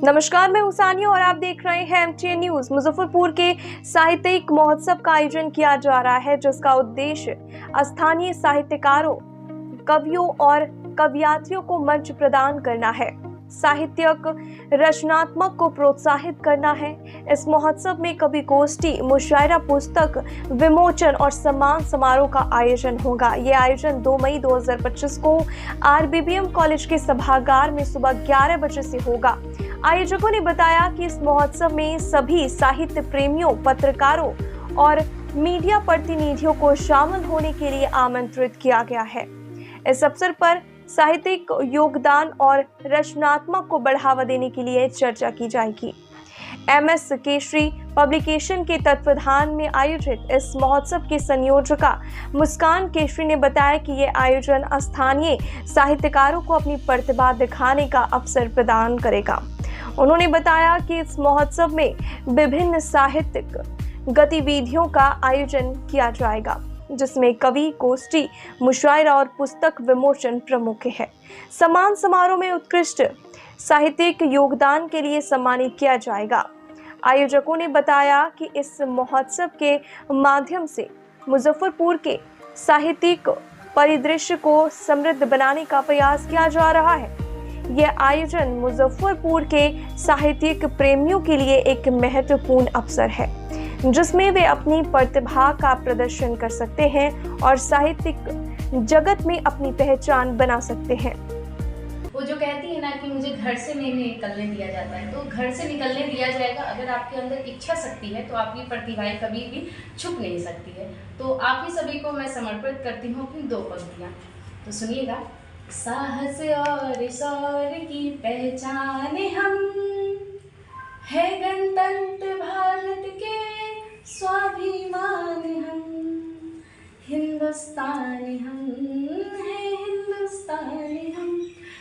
नमस्कार, मैं हुसानिया और आप देख रहे हैं एमटीएन न्यूज। मुजफ्फरपुर के साहित्यिक महोत्सव का आयोजन किया जा रहा है, जिसका उद्देश्य स्थानीय साहित्यकारों, कवियों और कवयित्रियों को मंच प्रदान करना है, साहित्यिक रचनात्मक को प्रोत्साहित करना है। इस महोत्सव में कवि गोष्ठी, मुशायरा, पुस्तक विमोचन और सम्मान समारोह का आयोजन होगा। ये आयोजन 2 मई 2025 को आरबीबीएम कॉलेज के सभागार में सुबह 11 बजे से होगा। आयोजकों ने बताया कि इस महोत्सव में सभी साहित्य प्रेमियों, पत्रकारों और मीडिया प्रतिनिधियों को शामिल होने के लिए आमंत्रित किया गया है। इस अवसर पर साहित्यिक योगदान और रचनात्मक को बढ़ावा देने के लिए चर्चा की जाएगी। एमएस केसरी पब्लिकेशन के तत्वाधान में आयोजित इस महोत्सव की संयोजका मुस्कान केसरी ने बताया कि ये आयोजन स्थानीय साहित्यकारों को अपनी प्रतिभा दिखाने का अवसर प्रदान करेगा। उन्होंने बताया कि इस महोत्सव में विभिन्न साहित्यिक गतिविधियों का आयोजन किया जाएगा, जिसमें कवि गोष्ठी, मुशायरा और पुस्तक विमोचन प्रमुख है। सम्मान समारोह में उत्कृष्ट साहित्यिक योगदान के लिए सम्मानित किया जाएगा। आयोजकों ने बताया कि इस महोत्सव के माध्यम से मुजफ्फरपुर के साहित्यिक परिदृश्य को समृद्ध बनाने का प्रयास किया जा रहा है। यह आयोजन मुजफ्फरपुर के साहित्यिक प्रेमियों के लिए एक महत्वपूर्ण अवसर है, जिसमें वे अपनी प्रतिभा का प्रदर्शन कर सकते हैं और साहित्यिक जगत में अपनी पहचान बना सकते हैं। वो जो कहती है ना कि मुझे घर से नहीं निकलने दिया जाता है, तो घर से निकलने दिया जाएगा। अगर आपके अंदर इच्छा शक्ति है तो आपकी प्रतिभाएं कभी भी छुप नहीं सकती है। तो आप ही सभी को मैं समर्पित करती हूँ अपनी 2 पंक्तियाँ, तो सुनिएगा। साहस और शौर्य की पहचान हम है, गणतंत्र भारत के स्वाभिमान हम, हिंदुस्तानी हम है, हिंदुस्तानी हम।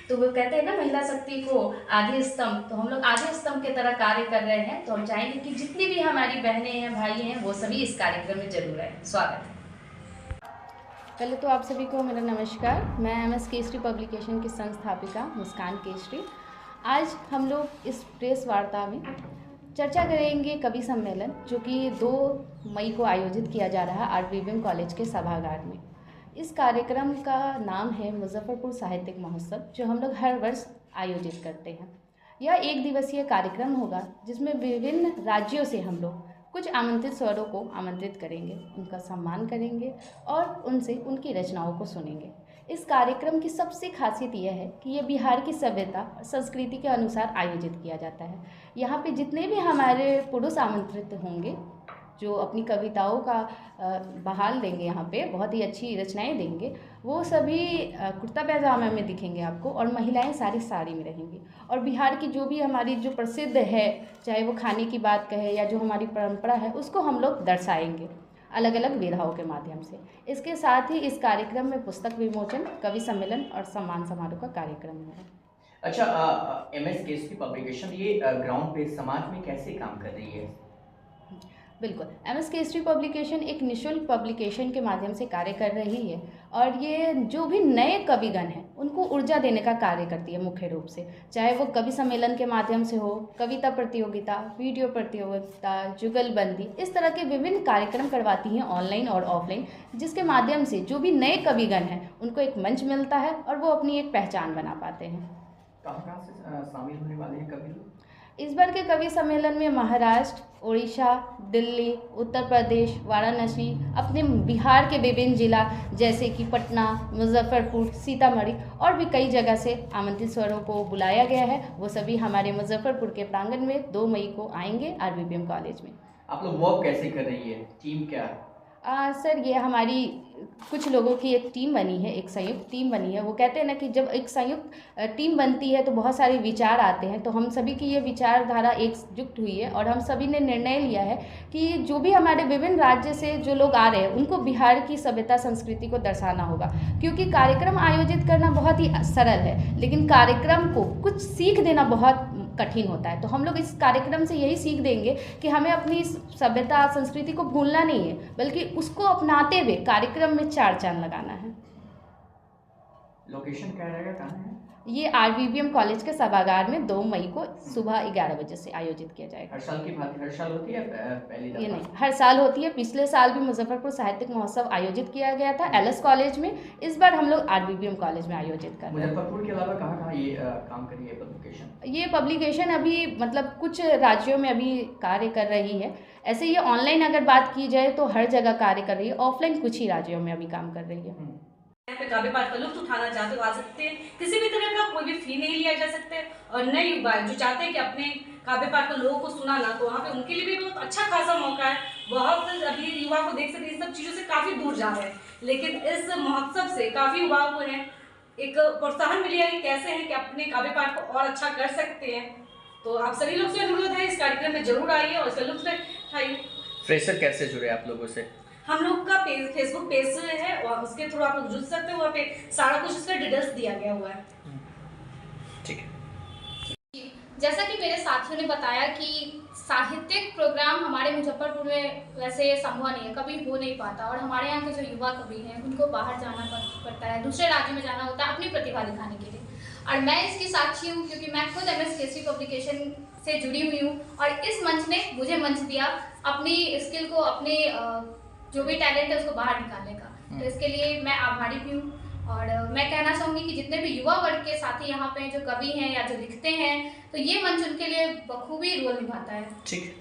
तो वो कहते हैं ना महिला शक्ति को आधे स्तंभ, तो हम लोग आधे स्तंभ की तरह कार्य कर रहे हैं। तो हम चाहेंगे कि जितनी भी हमारी बहनें हैं, भाई हैं, वो सभी इस कार्यक्रम में जरूर आए। स्वागत है। पहले तो आप सभी को मेरा नमस्कार। मैं एमएस केसरी पब्लिकेशन की संस्थापिका मुस्कान केसरी। आज हम लोग इस प्रेस वार्ता में चर्चा करेंगे कवि सम्मेलन, जो कि 2 मई को आयोजित किया जा रहा है आरबीबीएम कॉलेज के सभागार में। इस कार्यक्रम का नाम है मुजफ्फरपुर साहित्यिक महोत्सव, जो हम लोग हर वर्ष आयोजित करते हैं। यह 1 दिवसीय कार्यक्रम होगा, जिसमें विभिन्न राज्यों से हम लोग कुछ आमंत्रित स्वरों को आमंत्रित करेंगे, उनका सम्मान करेंगे और उनसे उनकी रचनाओं को सुनेंगे। इस कार्यक्रम की सबसे खासियत यह है कि ये बिहार की सभ्यता और संस्कृति के अनुसार आयोजित किया जाता है। यहाँ पे जितने भी हमारे पुरुष आमंत्रित होंगे, जो अपनी कविताओं का बहाल देंगे, यहाँ पे बहुत ही अच्छी रचनाएं देंगे, वो सभी कुर्ता पैजामा में दिखेंगे आपको, और महिलाएं सारी साड़ी में रहेंगी। और बिहार की जो भी हमारी जो प्रसिद्ध है, चाहे वो खाने की बात कहे या जो हमारी परंपरा है, उसको हम लोग दर्शाएंगे अलग अलग विधाओं के माध्यम से। इसके साथ ही इस कार्यक्रम में पुस्तक विमोचन, कवि सम्मेलन और सम्मान समारोह का कार्यक्रम होगा। अच्छा, एमएस केसरी पब्लिकेशन ये ग्राउंड पे समाज में कैसे काम कर रही है? बिल्कुल, एमएस केसरी पब्लिकेशन एक निःशुल्क पब्लिकेशन के माध्यम से कार्य कर रही है, और ये जो भी नए कविगण हैं उनको ऊर्जा देने का कार्य करती है मुख्य रूप से। चाहे वो कवि सम्मेलन के माध्यम से हो, कविता प्रतियोगिता, वीडियो प्रतियोगिता, जुगलबंदी, इस तरह के विभिन्न कार्यक्रम करवाती हैं ऑनलाइन और ऑफलाइन, जिसके माध्यम से जो भी नए कविगण हैं उनको एक मंच मिलता है और वो अपनी एक पहचान बना पाते हैं। कहाँ से शामिल होने वाले हैं कवि लोग? इस बार के कवि सम्मेलन में महाराष्ट्र, उड़ीसा, दिल्ली, उत्तर प्रदेश, वाराणसी, अपने बिहार के विभिन्न जिला जैसे कि पटना, मुजफ्फरपुर, सीतामढ़ी और भी कई जगह से आमंत्रित स्वरों को बुलाया गया है। वो सभी हमारे मुजफ्फरपुर के प्रांगण में 2 मई को आएंगे आरबीबीएम कॉलेज में। आप लोग वर्क कैसे कर रही है? टीम क्या है? सर, ये हमारी कुछ लोगों की एक टीम बनी है, एक संयुक्त टीम बनी है। वो कहते हैं ना कि जब एक संयुक्त टीम बनती है तो बहुत सारे विचार आते हैं, तो हम सभी की ये विचारधारा एकजुट हुई है और हम सभी ने निर्णय लिया है कि जो भी हमारे विभिन्न राज्य से जो लोग आ रहे हैं उनको बिहार की सभ्यता संस्कृति को दर्शाना होगा। क्योंकि कार्यक्रम आयोजित करना बहुत ही सरल है, लेकिन कार्यक्रम को कुछ सीख देना बहुत कठिन होता है। तो हम लोग इस कार्यक्रम से यही सीख देंगे कि हमें अपनी सभ्यता संस्कृति को भूलना नहीं है, बल्कि उसको अपनाते हुए कार्यक्रम में 4 चांद लगाना है। लोकेशन क्या रहेगा, कहाँ है? ये RVVM कॉलेज के सभागार में 2 मई को सुबह 11 बजे से आयोजित किया जाएगा। हर साल की भांति हर साल होती है पहली ये दफा? नहीं, हर साल होती है। पिछले साल भी मुजफ्फरपुर साहित्यिक महोत्सव आयोजित किया गया था LS कॉलेज में। इस बार हम लोग RVVM कॉलेज में आयोजित कर रहे हैं। मुजफ्फरपुर के अलावा कहाँ कहाँ ये काम कर रही है पब्लिकेशन? ये पब्लिकेशन अभी मतलब कुछ राज्यों में अभी कार्य कर रही है। ऐसे ये ऑनलाइन अगर बात की जाए तो हर जगह कार्य कर रही है, ऑफलाइन कुछ ही राज्यों में अभी काम कर रही है। यहाँ पे काव्य पाठ का लुत्फ उठाना चाहते हो आ सकते हैं। किसी भी तरह का कोई भी फी नहीं लिया जा सकता है। और नए युवा जो चाहते हैं कि अपने काव्य पाठ को लोगों को सुनाना, तो वहाँ पे उनके लिए भी बहुत अच्छा खासा मौका है। बहुत अभी युवा को देख सकते हैं, इन सब चीज़ों से काफ़ी दूर जा रहे हैं, लेकिन इस महोत्सव से काफ़ी युवाओं को है एक प्रोत्साहन मिलेगा कि कैसे हैं कि अपने काव्य पाठ को और अच्छा कर सकते हैं। तो आप सभी लोग से अनुरोध है इस कार्यक्रम में जरूर आइए और इसका लुत्फ उठाइए। फ्रेशर कैसे जुड़े आप लोगों से? हम लोग का फेसबुक पेज है और उसके थ्रू आप लोग जुड़ सकते हो। वहाँ पे सारा कुछ इसका डिटेल्स दिया गया हुआ है। ठीक है। जैसा कि मेरे साथियों ने बताया कि साहित्यिक प्रोग्राम हमारे मुजफ्फरपुर में वैसे संभव नहीं है, कभी हो नहीं पाता। और हमारे यहाँ के जो युवा कवि हैं उनको बाहर जाना पड़ता है, दूसरे राज्य में जाना होता है अपनी प्रतिभा दिखाने के लिए। और मैं इसकी साक्षी हूँ क्योंकि मैं खुद MS केसरी पब्लिकेशन से जुड़ी हुई हूँ और इस मंच ने मुझे मंच दिया अपनी स्किल को, अपने जो भी टैलेंट है उसको बाहर निकालने का। तो इसके लिए मैं आभारी भी हूँ। और मैं कहना चाहूँगी कि जितने भी युवा वर्ग के साथी यहाँ पे जो कवि हैं या जो लिखते हैं, तो ये मंच उनके लिए बखूबी रोल निभाता है। ठीक है।